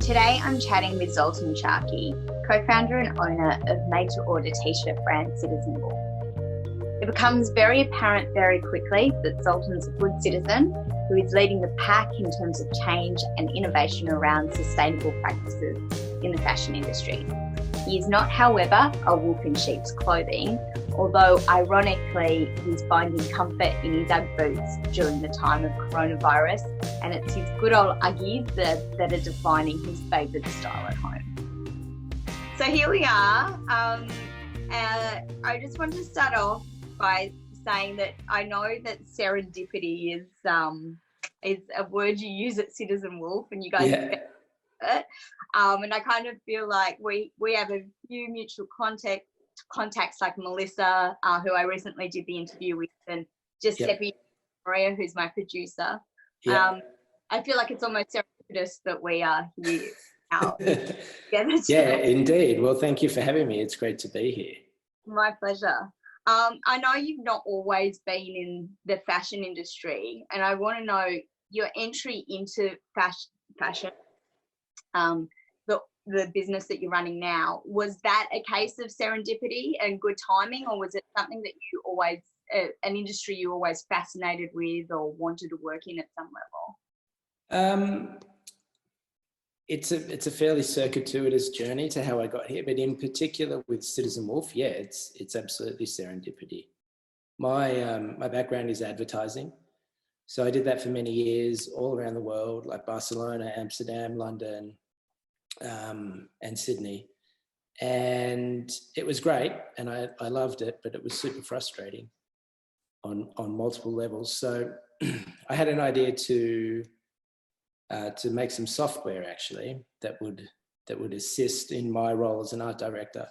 Today I'm chatting with Zoltan Csaki, co-founder and owner of made-to-order t-shirt brand Citizen Wool. It becomes very apparent very quickly that Zoltan's a good citizen who is leading the pack in terms of change and innovation around sustainable practices in the fashion industry. He is not, however, a wolf in sheep's clothing, although ironically he's finding comfort in his Ugg boots during the time of coronavirus, and it's his good old uggies that are defining his favourite style at home. So here we are. I just want to start off by saying that I know that serendipity is a word you use at Citizen Wolf, and you guys get it. And I kind of feel like we have a few mutual contacts like Melissa, who I recently did the interview with, and Giuseppe Maria, who's my producer. I feel like it's almost serendipitous that we are here now together. Yeah, indeed. Well, thank you for having me. It's great to be here. My pleasure. I know you've not always been in the fashion industry, and I want to know your entry into fashion, the business that you're running now. Was that a case of serendipity and good timing, or was it something that you always, an industry you always fascinated with or wanted to work in at some level? It's a fairly circuitous journey to how I got here, but in particular with Citizen Wolf, it's absolutely serendipity. My background is advertising, so I did that for many years all around the world, like Barcelona, Amsterdam, London, and Sydney, and it was great, and I loved it, but it was super frustrating on multiple levels. So I had an idea to make some software actually that would assist in my role as an art director,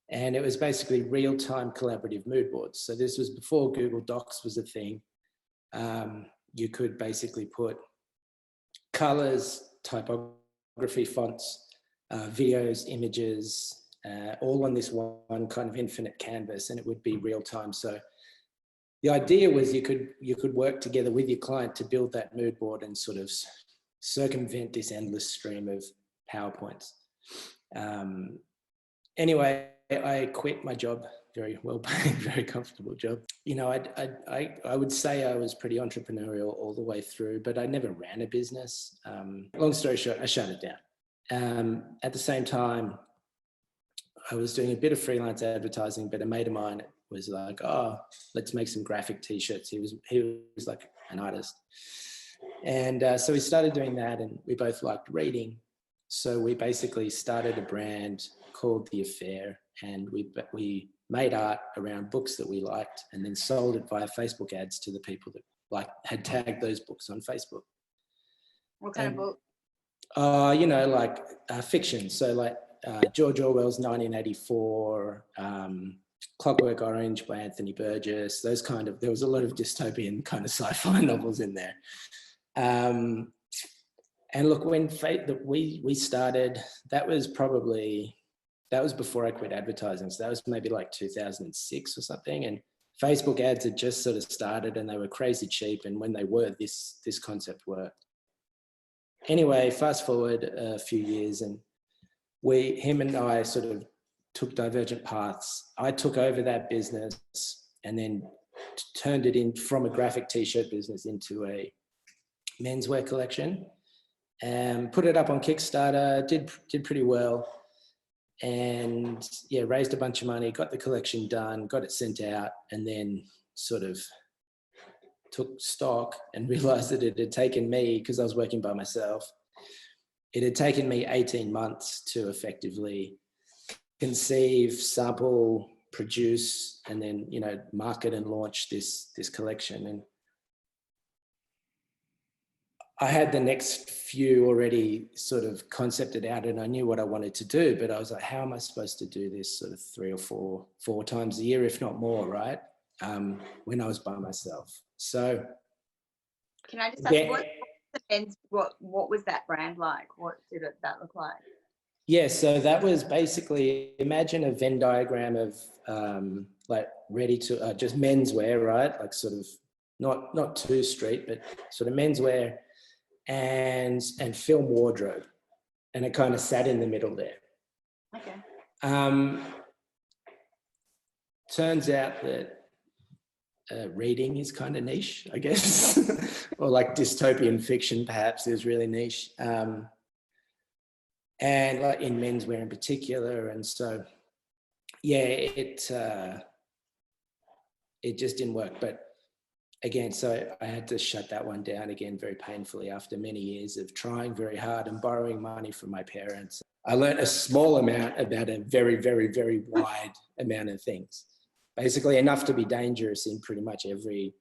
and it was basically real-time collaborative mood boards. So this was before Google Docs was a thing. You could basically put colors, typography, fonts, videos, images, all on this one kind of infinite canvas, and it would be real time. So the idea was you could work together with your client to build that mood board and sort of circumvent this endless stream of PowerPoints. Anyway, I quit my job, very well paid, very comfortable job. You know, I would say I was pretty entrepreneurial all the way through, but I never ran a business. Long story short, I shut it down. At the same time, I was doing a bit of freelance advertising, but a mate of mine was like, "Oh, let's make some graphic t-shirts." He was like an artist. And so we started doing that, and we both liked reading. So we basically started a brand called The Affair, and we made art around books that we liked and then sold it via Facebook ads to the people that had tagged those books on Facebook. What kind of book? You know, like fiction. So like George Orwell's 1984, Clockwork Orange by Anthony Burgess, those kind of, there was a lot of dystopian kind of sci-fi novels in there. And look, when we started, that was before I quit advertising. So that was maybe like 2006 or something. And Facebook ads had just sort of started, and they were crazy cheap. And when they were, this concept worked. Anyway, fast forward a few years, and him and I sort of took divergent paths. I took over that business and then turned it in from a graphic t-shirt business into a menswear collection, and put it up on Kickstarter, did pretty well, and raised a bunch of money, got the collection done, got it sent out, and then sort of took stock and realized that it had taken me, because I was working by myself, it had taken me 18 months to effectively conceive, sample, produce, and then, you know, market and launch this collection. And I had the next few already sort of concepted out, and I knew what I wanted to do, but I was like, how am I supposed to do this sort of 3 or 4 times a year, if not more, right? When I was by myself. So can I just ask, what was that brand like? What did that look like? Yeah, so that was basically, imagine a Venn diagram of like ready to just menswear, right? Like sort of not too street, but sort of menswear and film wardrobe. and it kind of sat in the middle there. Okay. Turns out that reading is kind of niche, I guess, or like dystopian fiction perhaps is really niche, and like in menswear in particular. And so, yeah, it just didn't work. But again, so I had to shut that one down again very painfully after many years of trying very hard and borrowing money from my parents. I learned a small amount about a very, very, very wide amount of things. Basically enough to be dangerous in pretty much every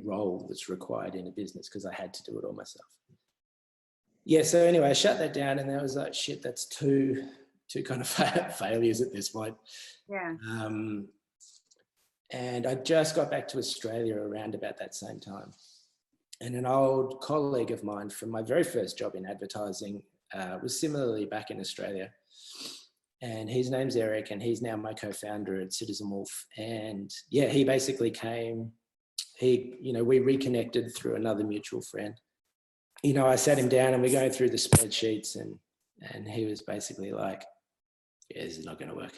role that's required in a business, because I had to do it all myself. Yeah, so anyway, I shut that down, and I was like, shit, that's two kind of failures at this point. Yeah. And I just got back to Australia around about that same time. And an old colleague of mine from my very first job in advertising was similarly back in Australia. And his name's Eric, and he's now my co-founder at Citizen Wolf. And yeah, he basically came, we reconnected through another mutual friend. I sat him down and we're going through the spreadsheets, and he was basically like, yeah, this is not going to work.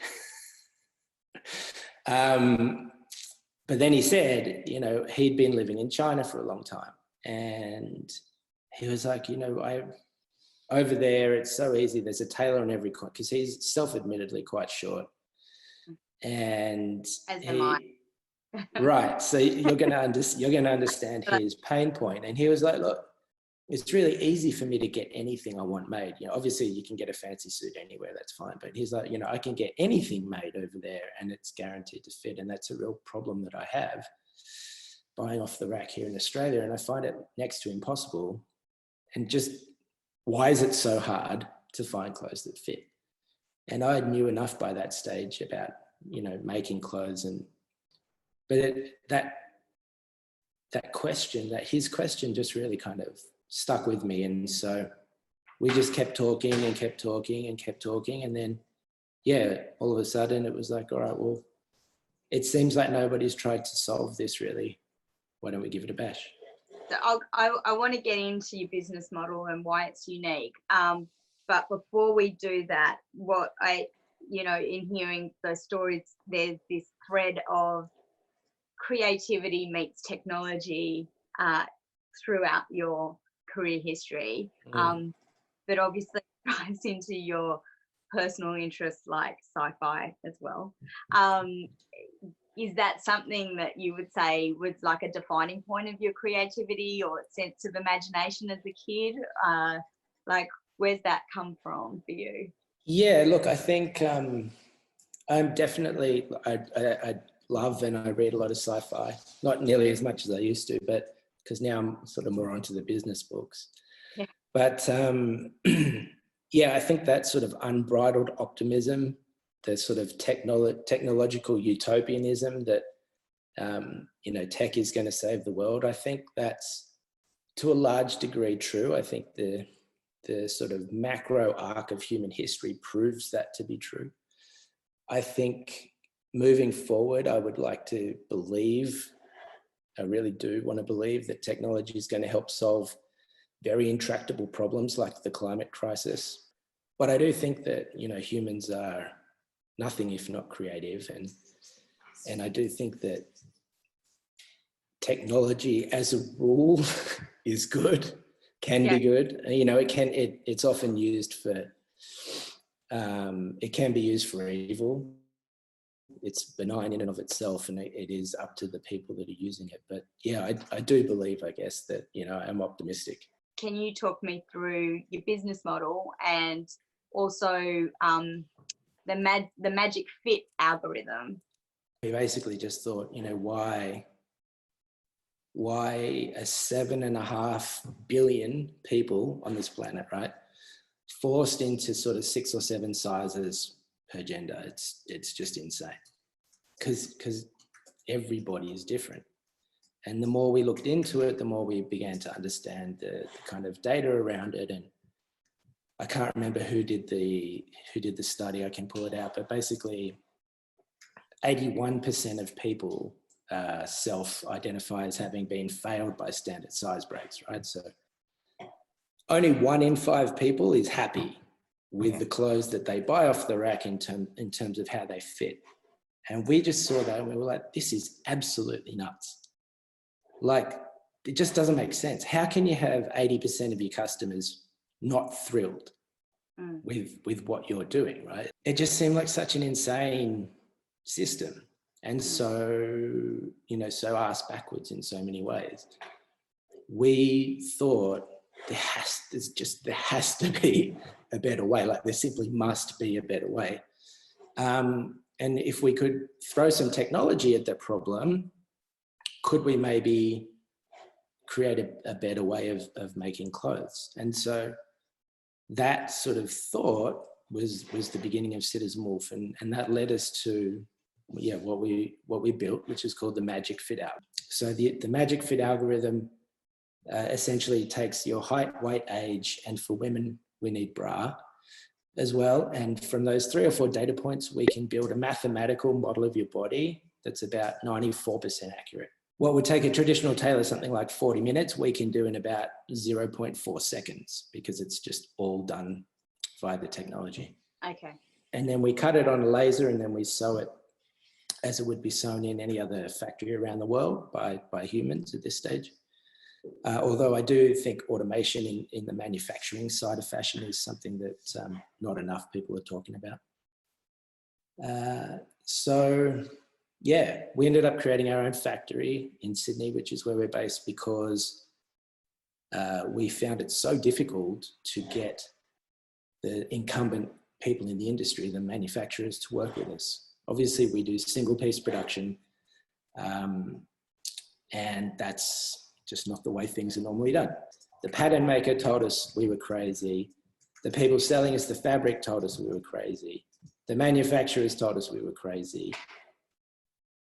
But then he said, he'd been living in China for a long time. And he was like, over there, it's so easy. There's a tailor on every corner, because he's self-admittedly quite short. And as am I. Right. So you're going to understand his pain point. And he was like, look, it's really easy for me to get anything I want made. Obviously you can get a fancy suit anywhere, that's fine. But he's like, I can get anything made over there and it's guaranteed to fit. And that's a real problem that I have buying off the rack here in Australia. And I find it next to impossible. And just, why is it so hard to find clothes that fit? And I knew enough by that stage about, making clothes. But his question just really kind of stuck with me. And so we just kept talking and kept talking and kept talking. And then, yeah, all of a sudden it was like, all right, well, it seems like nobody's tried to solve this really. Why don't we give it a bash? So I want to get into your business model and why it's unique. But before we do that, what in hearing those stories, there's this thread of creativity meets technology throughout your career history. But obviously it ties into your personal interests like sci-fi as well. Is that something that you would say was like a defining point of your creativity or sense of imagination as a kid? Where's that come from for you? Yeah, look, I think I'm definitely, I love and I read a lot of sci-fi, not nearly as much as I used to, but because now I'm sort of more onto the business books. Yeah. But yeah, I think that sort of unbridled optimism, the sort of technological utopianism that, tech is going to save the world. I think that's to a large degree true. I think the sort of macro arc of human history proves that to be true. I think moving forward, I would like to believe, I really do want to believe that technology is going to help solve very intractable problems like the climate crisis. But I do think that, humans are nothing if not creative. And I do think that technology as a rule is good, can be good. It's often used for, it can be used for evil. It's benign in and of itself, and it is up to the people that are using it. But yeah, I do believe, I guess, that, I'm optimistic. Can you talk me through your business model and also the magic fit algorithm? We basically just thought, why are 7.5 billion people on this planet, right, forced into sort of 6 or 7 sizes per gender? It's just insane, because everybody is different. And the more we looked into it, the more we began to understand the kind of data around it. And I can't remember who did the study. I can pull it out, but basically 81% of people self-identify as having been failed by standard size breaks, right? So only 1 in 5 people is happy with the clothes that they buy off the rack in terms of how they fit. And we just saw that and we were like, this is absolutely nuts. Like, it just doesn't make sense. How can you have 80% of your customers not thrilled with what you're doing, right? It just seemed like such an insane system. And so, so ass backwards in so many ways. We thought there has to be a better way. Like, there simply must be a better way. And if we could throw some technology at that problem, could we maybe create a better way of making clothes? And so that sort of thought was the beginning of Citizen Wolf, and that led us to what we built, which is called the Magic Fit Algorithm. So the Magic Fit algorithm essentially takes your height, weight, age, and for women we need bra as well. And from those 3 or 4 data points, we can build a mathematical model of your body that's about 94% accurate. What would take a traditional tailor something like 40 minutes, we can do in about 0.4 seconds, because it's just all done via the technology. Okay. And then we cut it on a laser, and then we sew it as it would be sewn in any other factory around the world by humans at this stage. Although I do think automation in the manufacturing side of fashion is something that not enough people are talking about. We ended up creating our own factory in Sydney, which is where we're based, because we found it so difficult to get the incumbent people in the industry, the manufacturers, to work with us. Obviously, we do single piece production, and that's just not the way things are normally done. The pattern maker told us we were crazy. The people selling us the fabric told us we were crazy. The manufacturers told us we were crazy.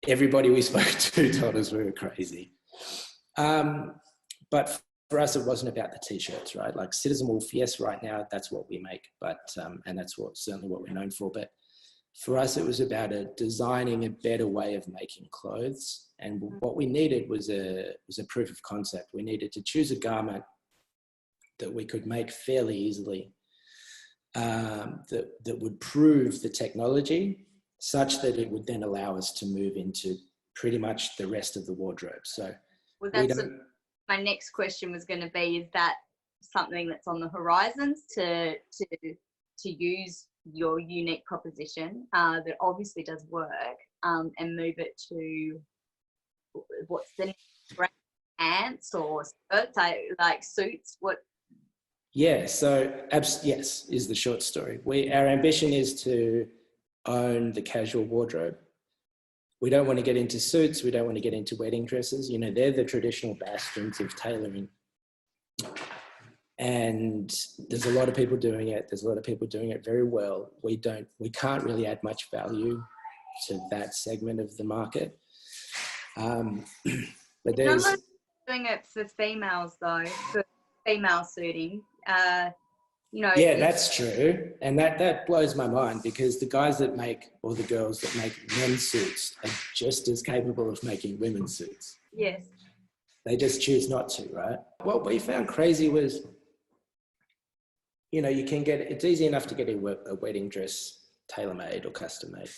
Everybody we spoke to told us we were crazy. But for us, it wasn't about the t-shirts, right? Like Citizen Wolf, yes, right now, that's what we make, but and that's certainly what we're known for. But for us, it was about designing a better way of making clothes. And what we needed was a proof of concept. We needed to choose a garment that we could make fairly easily, that would prove the technology such that it would then allow us to move into pretty much the rest of the wardrobe. So my next question was going to be, is that something that's on the horizons to use your unique proposition that obviously does work and move it to what's the next, pants or skirts, like suits? What? Yeah, so yes is the short story. Our ambition is to own the casual wardrobe. We don't want to get into suits. We don't want to get into wedding dresses. They're the traditional bastions of tailoring. And there's a lot of people doing it. There's a lot of people doing it very well. We can't really add much value to that segment of the market. But there's doing it for females though, for female suiting. Yeah, that's true. And that blows my mind, because the guys that make, or the girls that make men's suits are just as capable of making women's suits. Yes. They just choose not to, right? What we found crazy was, it's easy enough to get a wedding dress tailor-made or custom-made.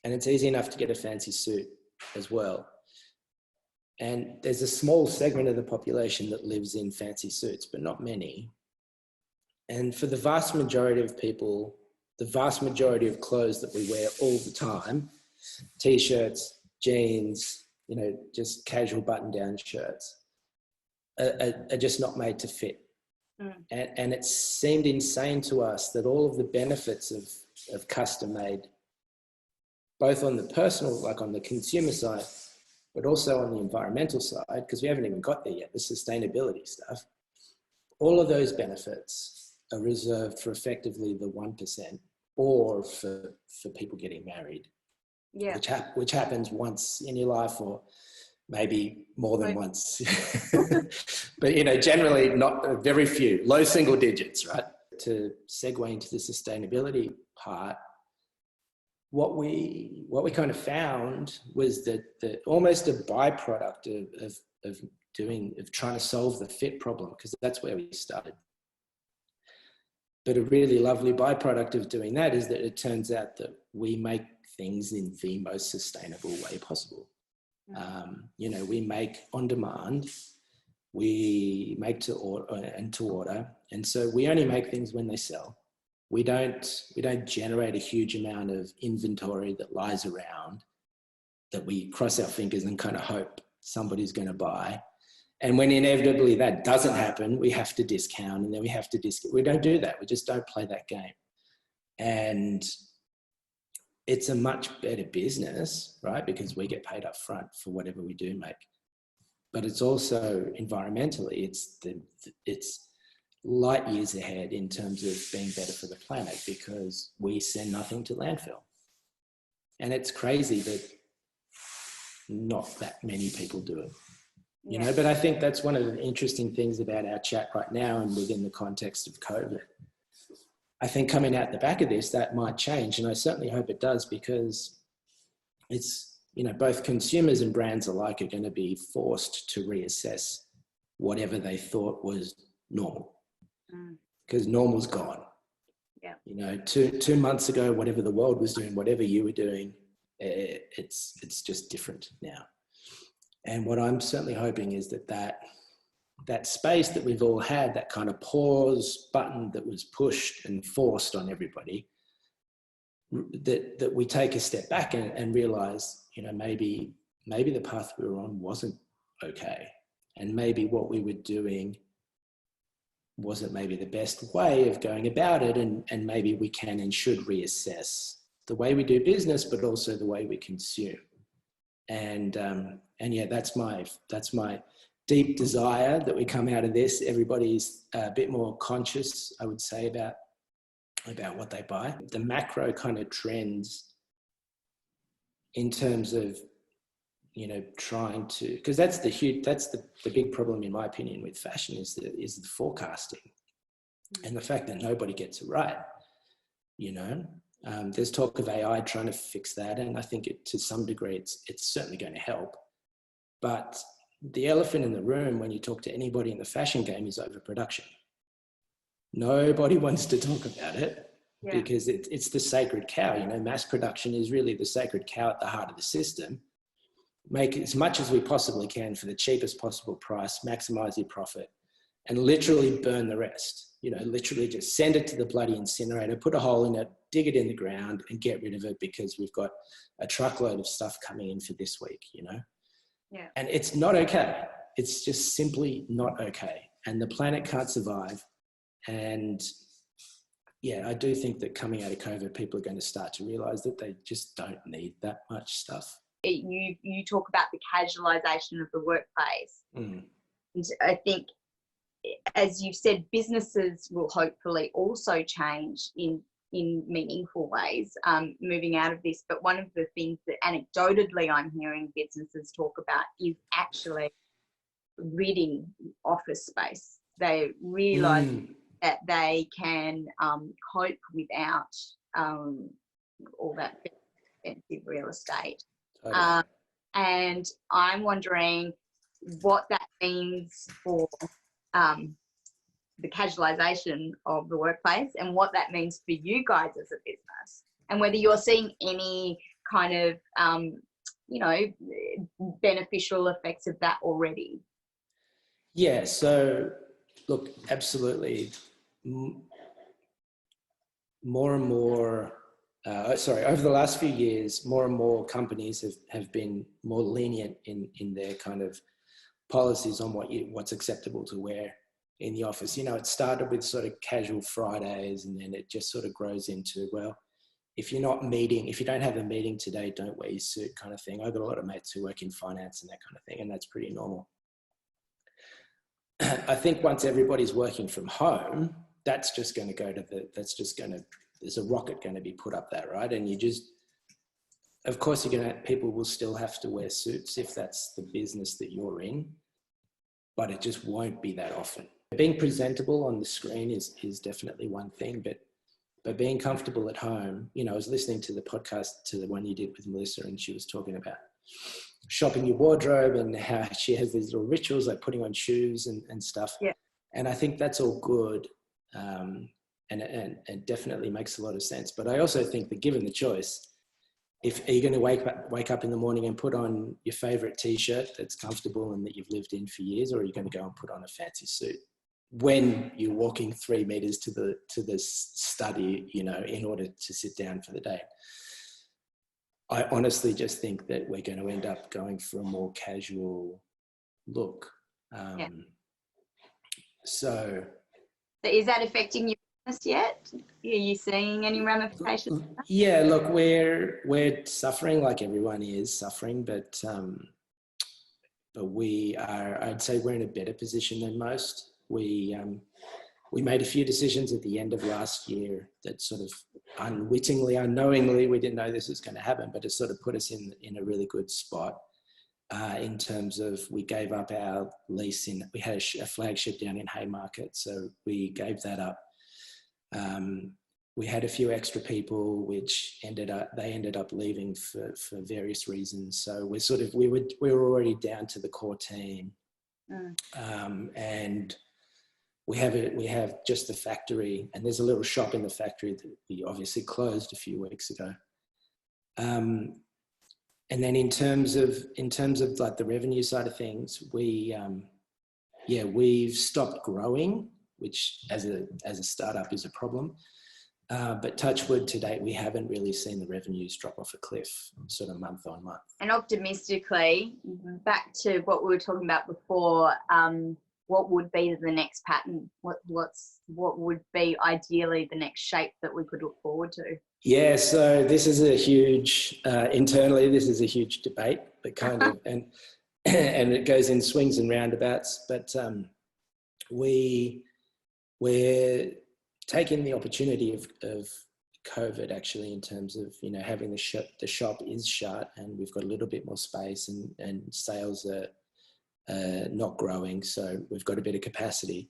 And it's easy enough to get a fancy suit as well. And there's a small segment of the population that lives in fancy suits, but not many. And for the vast majority of people, the vast majority of clothes that we wear all the time, t-shirts, jeans, just casual button-down shirts, are just not made to fit. And it seemed insane to us that all of the benefits of custom-made, both on the personal, like on the consumer side, but also on the environmental side, because we haven't even got there yet, the sustainability stuff, all of those benefits are reserved for effectively the 1%, or for people getting married, which happens once in your life, or maybe more than once. But generally not, very few, low single digits, right? To segue into the sustainability part, what we kind of found was that almost a byproduct of trying to solve the fit problem, because that's where we started. But a really lovely byproduct of doing that is that it turns out that we make things in the most sustainable way possible. You know, we make on demand, we make to order, and so we only make things when they sell. We don't generate a huge amount of inventory that lies around that we cross our fingers and kind of hope somebody's going to buy. And when inevitably that doesn't happen, we have to discount, and then we have to discount. We don't do that. We just don't play that game. And it's a much better business, right? Because we get paid up front for whatever we do make. But it's also environmentally, it's light years ahead in terms of being better for the planet, because we send nothing to landfill. And it's crazy that not that many people do it. You know, but I think that's one of the interesting things about our chat right now, and within the context of COVID. I think coming out the back of this, that might change. And I certainly hope it does, because it's, you know, both consumers and brands alike are going to be forced to reassess whatever they thought was normal, because normal's gone. Yeah. You know, two months ago, whatever the world was doing, whatever you were doing, it's just different now. And what I'm certainly hoping is that space that we've all had, that kind of pause button that was pushed and forced on everybody, that we take a step back and realize, you know, maybe the path we were on wasn't okay. And maybe what we were doing wasn't maybe the best way of going about it. And maybe we can and should reassess the way we do business, but also the way we consume. And yeah, that's my deep desire that we come out of this. Everybody's a bit more conscious, I would say, about what they buy. The macro kind of trends in terms of, you know, trying to, because that's the big problem, in my opinion, with fashion is the forecasting and the fact that nobody gets it right. You know, there's talk of AI trying to fix that, and I think to some degree it's certainly going to help. But the elephant in the room when you talk to anybody in the fashion game is overproduction. Nobody wants to talk about it because it's the sacred cow. You know, mass production is really the sacred cow at the heart of the system. Make as much as we possibly can for the cheapest possible price, maximize your profit, and literally burn the rest. You know, literally just send it to the bloody incinerator, put a hole in it, dig it in the ground and get rid of it because we've got a truckload of stuff coming in for this week, you know? Yeah. And it's not okay. It's just simply not okay. And the planet can't survive. And yeah, I do think that coming out of COVID, people are going to start to realize that they just don't need that much stuff. You talk about the casualisation of the workplace. And I think, as you've said, businesses will hopefully also change in meaningful ways moving out of this. But one of the things that anecdotally I'm hearing businesses talk about is actually ridding office space. They realise that they can cope without all that expensive real estate. Totally. And I'm wondering what that means for the casualisation of the workplace and what that means for you guys as a business, and whether you're seeing any kind of, you know, beneficial effects of that already. Yeah, so look, absolutely. More and more, over the last few years, more and more companies have been more lenient in their kind of policies on what's acceptable to wear in the office. You know, it started with sort of casual Fridays, and then it just sort of grows into, well, if you don't have a meeting today, don't wear your suit kind of thing. I've got a lot of mates who work in finance and that kind of thing, and that's pretty normal. I think once everybody's working from home, that's just going to there's a rocket going to be put up there, right? And of course, people will still have to wear suits if that's the business that you're in, but it just won't be that often. Being presentable on the screen is definitely one thing, but being comfortable at home, you know, I was listening to the podcast, to the one you did with Melissa, and she was talking about shopping your wardrobe and how she has these little rituals like putting on shoes and stuff. Yeah. And I think that's all good. and definitely makes a lot of sense. But I also think that given the choice, are you going to wake up in the morning and put on your favorite t-shirt that's comfortable and that you've lived in for years, or are you going to go and put on a fancy suit when you're walking 3 meters to the study, in order to sit down for the day? I honestly just think that we're going to end up going for a more casual look. So is that affecting your business yet? Are you seeing any ramifications? Yeah, look, we're suffering like everyone is suffering, but I'd say we're in a better position than most. We made a few decisions at the end of last year that sort of unwittingly, unknowingly, we didn't know this was going to happen, but it sort of put us in a really good spot in terms of we gave up our lease we had a flagship down in Haymarket, so we gave that up. We had a few extra people, which ended up leaving for various reasons. So we were already down to the core team, and we have just the factory, and there's a little shop in the factory that we obviously closed a few weeks ago. And then in terms of like the revenue side of things, we've stopped growing, which as a startup is a problem. But touch wood, to date, we haven't really seen the revenues drop off a cliff sort of month on month. And optimistically, back to what we were talking about before, what would be the next pattern? What would be ideally the next shape that we could look forward to? Yeah, so this is a huge, internally, this is a huge debate, but kind of, and it goes in swings and roundabouts, but we're taking the opportunity of COVID actually, in terms of, having the shop is shut and we've got a little bit more space, and sales are not growing. So we've got a bit of capacity.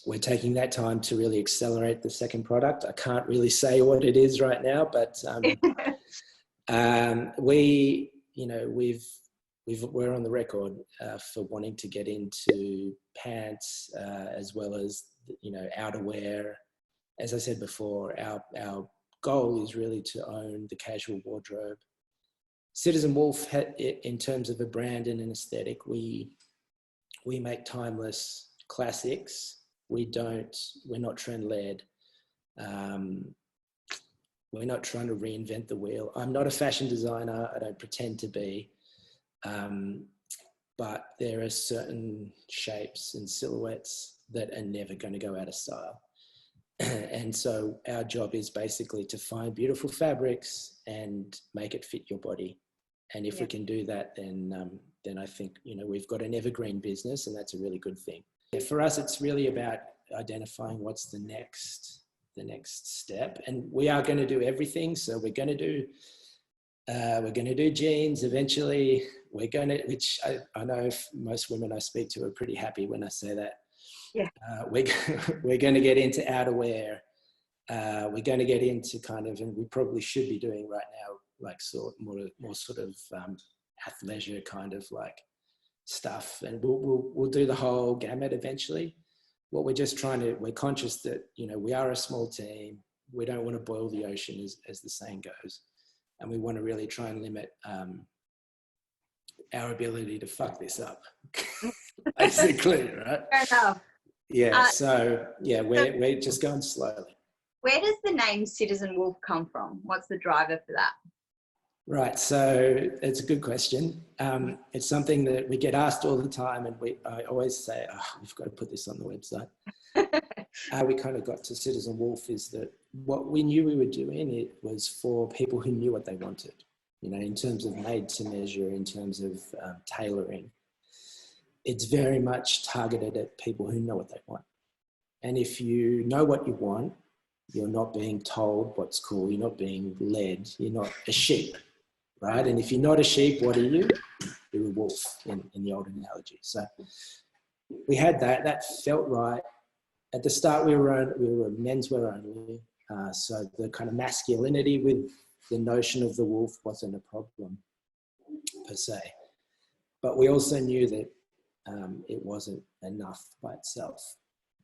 We're taking that time to really accelerate the second product. I can't really say what it is right now, but we're on the record for wanting to get into pants as well as outerwear. As I said before, our goal is really to own the casual wardrobe. Citizen Wolf, in terms of a brand and an aesthetic, we make timeless classics. We're not trend led. We're not trying to reinvent the wheel. I'm not a fashion designer. I don't pretend to be. But there are certain shapes and silhouettes that are never going to go out of style. And so our job is basically to find beautiful fabrics and make it fit your body. And if we can do that, then I think, we've got an evergreen business, and that's a really good thing. For us, it's really about identifying what's the next step. And we are going to do everything. So we're going to do jeans eventually. Which I know most women I speak to are pretty happy when I say that. Yeah. We're going to get into outerwear. We're going to get into and we probably should be doing right now, like more sort of athleisure kind of like stuff. And we'll do the whole gamut eventually. What we're just we're conscious that, we are a small team. We don't want to boil the ocean, as the saying goes. And we want to really try and limit our ability to fuck this up, basically, right? Fair enough. Yeah, we're just going slowly. Where does the name Citizen Wolf come from? What's the driver for that? Right, so it's a good question. It's something that we get asked all the time, and I always say, we've got to put this on the website. How we kind of got to Citizen Wolf is that what we knew we were doing, it was for people who knew what they wanted, in terms of made to measure, in terms of tailoring. It's very much targeted at people who know what they want. And if you know what you want, you're not being told what's cool, you're not being led, you're not a sheep, right? And if you're not a sheep, what are you? You're a wolf in the old analogy. So we had that felt right. At the start, we were menswear only. So the kind of masculinity with the notion of the wolf wasn't a problem per se. But we also knew that it wasn't enough by itself,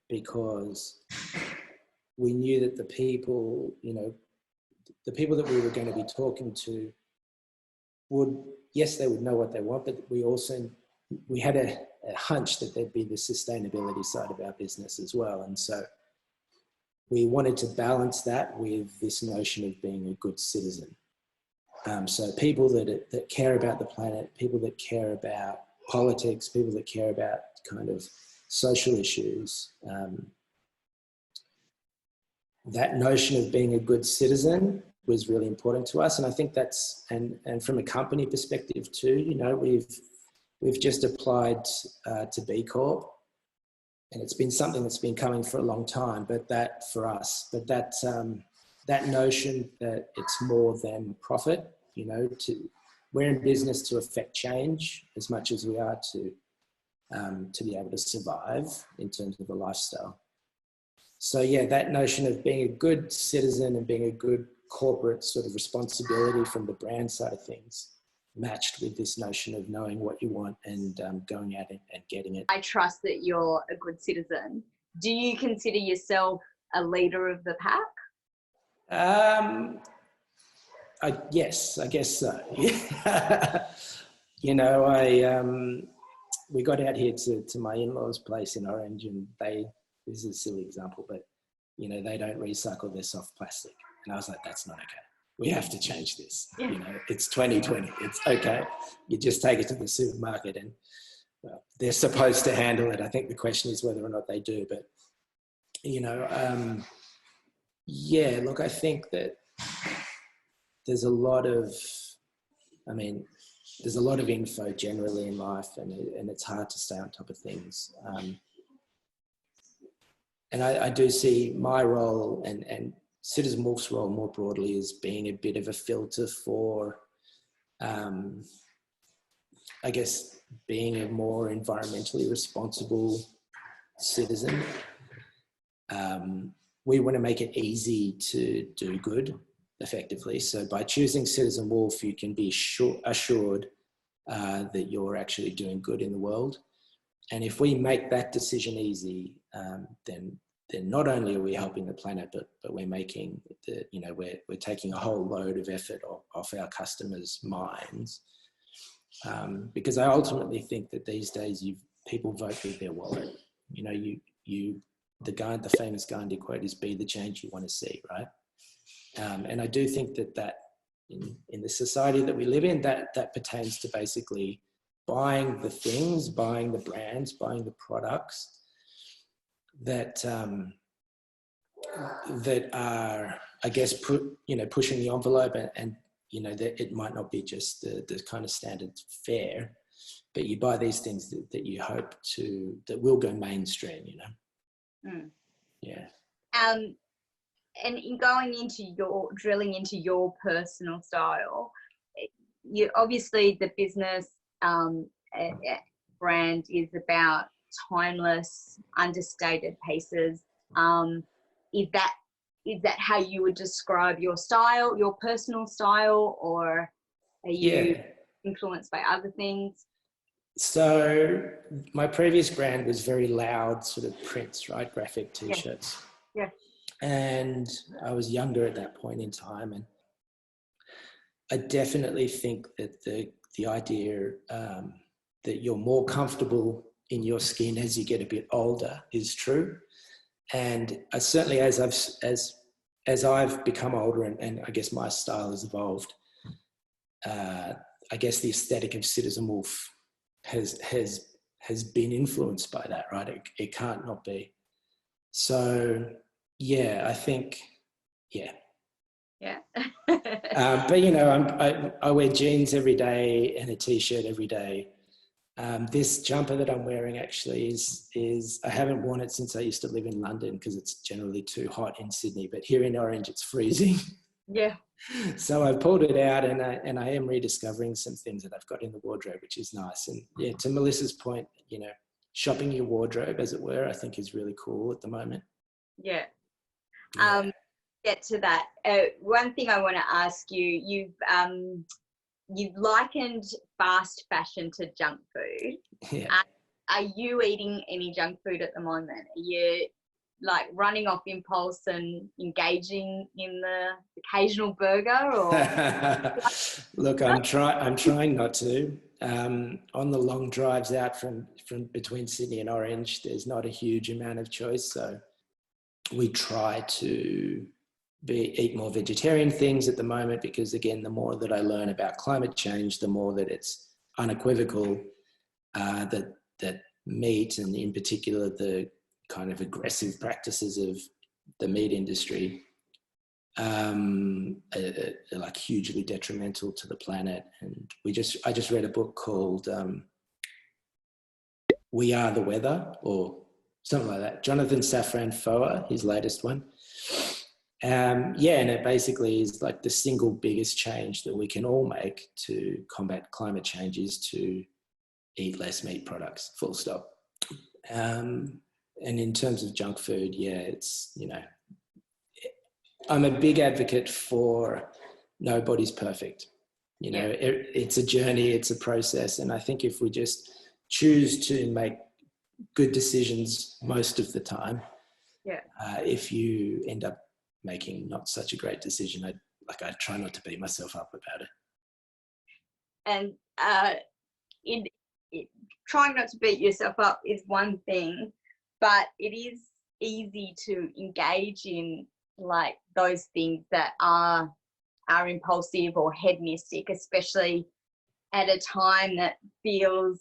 because we knew that the people, you know, the people that we were going to be talking to would, yes, they would know what they want, but we had a hunch that there'd be the sustainability side of our business as well. And so we wanted to balance that with this notion of being a good citizen. So people that care about the planet, people that care about politics, people that care about kind of social issues. That notion of being a good citizen was really important to us. And I think that's, and from a company perspective too, you know, we've just applied to B Corp, and it's been something that's been coming for a long time, but that notion that it's more than profit, you know, we're in business to affect change as much as we are to be able to survive in terms of a lifestyle. So yeah, that notion of being a good citizen and being a good corporate sort of responsibility from the brand side of things matched with this notion of knowing what you want and going out and getting it. I trust that you're a good citizen. Do you consider yourself a leader of the pack? Yes, I guess so. You know, we got out here to my in-laws' place in Orange, and this is a silly example, but you know, they don't recycle their soft plastic. And I was like, that's not okay. We have to change this. Yeah. You know, it's 2020. It's okay. You just take it to the supermarket and they're supposed to handle it. I think the question is whether or not they do. But, you know, yeah, look, I think that there's a lot of info generally in life, and it's hard to stay on top of things. And I do see my role and Citizen Wolf's role more broadly as being a bit of a filter for, I guess, being a more environmentally responsible citizen. We want to make it easy to do good effectively. So by choosing Citizen Wolf, you can be assured that you're actually doing good in the world. And if we make that decision easy, then not only are we helping the planet, but we're making we're taking a whole load of effort off our customers' minds. Because I ultimately think that these days people vote with their wallet. You know, the famous Gandhi quote is "Be the change you want to see," right? And I do think that in the society that we live in, that pertains to basically buying the things, buying the brands, buying the products that are, I guess, pushing the envelope, and you know, that it might not be just the kind of standard fare, but you buy these things that you hope that will go mainstream, you know. Mm. Yeah. And in drilling into your personal style, you obviously, the business brand is about timeless, understated pieces. Is that how you would describe your style, your personal style, or are you influenced by other things? So my previous brand was very loud sort of prints, right? Graphic t-shirts. Yeah. And I was younger at that point in time. And I definitely think that the idea that you're more comfortable in your skin as you get a bit older is true. And I certainly, as I've become older and I guess my style has evolved, I guess the aesthetic of Citizen Wolf has been influenced by that, right? It can't not be. So yeah, I think, yeah. Yeah. But you know, I wear jeans every day and a t-shirt every day. This jumper that I'm wearing actually is I haven't worn it since I used to live in London because it's generally too hot in Sydney, but here in Orange it's freezing. Yeah. So I pulled it out and I am rediscovering some things that I've got in the wardrobe, which is nice. And yeah, to Melissa's point, you know, shopping your wardrobe, as it were, I think is really cool at the moment. Yeah. Get to that. One thing I want to ask you, you've likened fast fashion to junk food. Yeah. Are you eating any junk food at the moment? Are you like running off impulse and engaging in the occasional burger, or? Look, I'm trying not to. On the long drives out from between Sydney and Orange, there's not a huge amount of choice, so we try to eat more vegetarian things at the moment, because again, the more that I learn about climate change, the more that it's unequivocal that meat, and in particular the kind of aggressive practices of the meat industry, are like hugely detrimental to the planet. And I just read a book called We Are the Weather, or something like that. Jonathan Safran Foer, his latest one. And it basically is like the single biggest change that we can all make to combat climate change is to eat less meat products, full stop. And in terms of junk food, it's, I'm a big advocate for nobody's perfect. It's a journey, it's a process. And I think if we just choose to make good decisions most of the time, if you end up making not such a great decision, I try not to beat myself up about it. And trying not to beat yourself up is one thing, but it is easy to engage in like those things that are impulsive or hedonistic, especially at a time that feels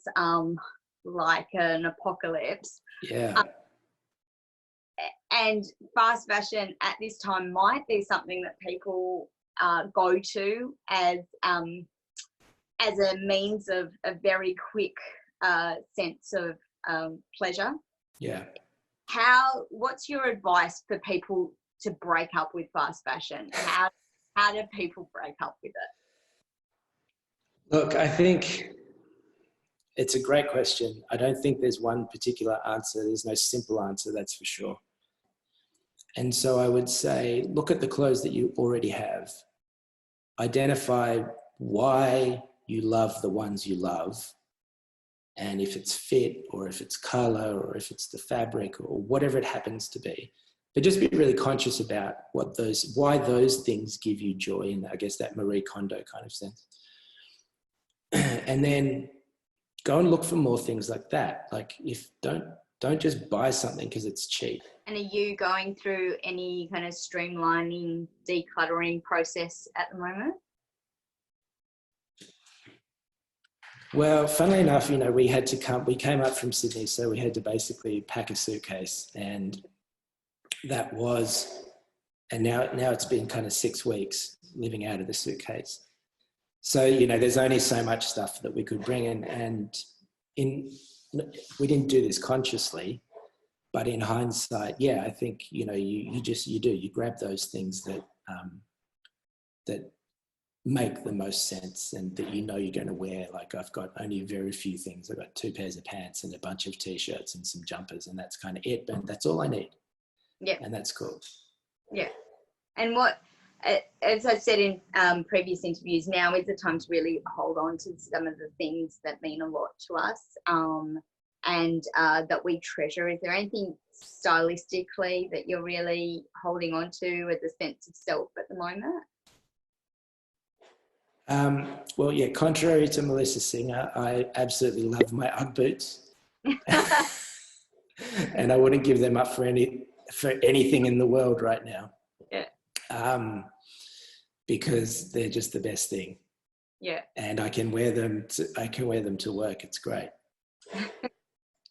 like an apocalypse. And fast fashion at this time might be something that people go to as a means of a very quick sense of pleasure. What's your advice for people to break up with fast fashion? How do people break up with it? Look, I think it's a great question. I don't think there's one particular answer. There's no simple answer, that's for sure. And so I would say, look at the clothes that you already have. Identify why you love the ones you love. And if it's fit, or if it's color, or if it's the fabric, or whatever it happens to be. But just be really conscious about why those things give you joy, in, I guess, that Marie Kondo kind of sense. And then go and look for more things like that. Like, don't just buy something because it's cheap. And are you going through any kind of streamlining, decluttering process at the moment? Well, funnily enough, we came up from Sydney, so we had to basically pack a suitcase, and now it's been kind of 6 weeks living out of the suitcase. So, there's only so much stuff that we could bring in, and we didn't do this consciously, but in hindsight, I think, you grab those things that make the most sense and that you're going to wear. Like, I've got only very few things. I've got 2 pairs of pants and a bunch of t-shirts and some jumpers, and that's kind of it, but that's all I need. And that's cool. And what, as I said in previous interviews, now is the time to really hold on to some of the things that mean a lot to us, and that we treasure. Is there anything stylistically that you're really holding on to as a sense of self at the moment? Contrary to Melissa Singer, I absolutely love my Ugg boots. And I wouldn't give them up for anything in the world right now. Because they're just the best thing. And I can wear them to work. It's great.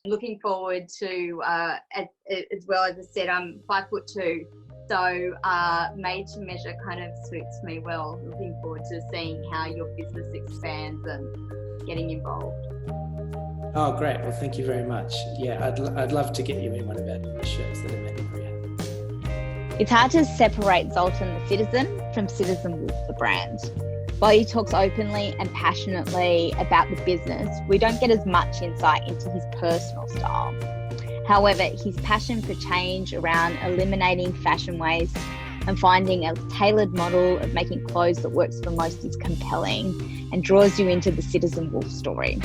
Looking forward to, as well, as I said, I'm 5'2", so made to measure kind of suits me well. Looking forward to seeing how your business expands and getting involved. Oh, great. Well, thank you very much. I'd love to get you in one of our shirts. That'd make me very happy. It's hard to separate Zoltan the citizen from Citizen Wolf the brand. While he talks openly and passionately about the business, we don't get as much insight into his personal style. However, his passion for change around eliminating fashion waste and finding a tailored model of making clothes that works for most is compelling and draws you into the Citizen Wolf story.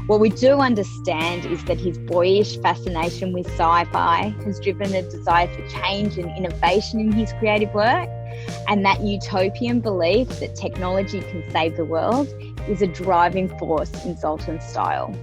What we do understand is that his boyish fascination with sci-fi has driven a desire for change and innovation in his creative work, and that utopian belief that technology can save the world is a driving force in Zoltan's style.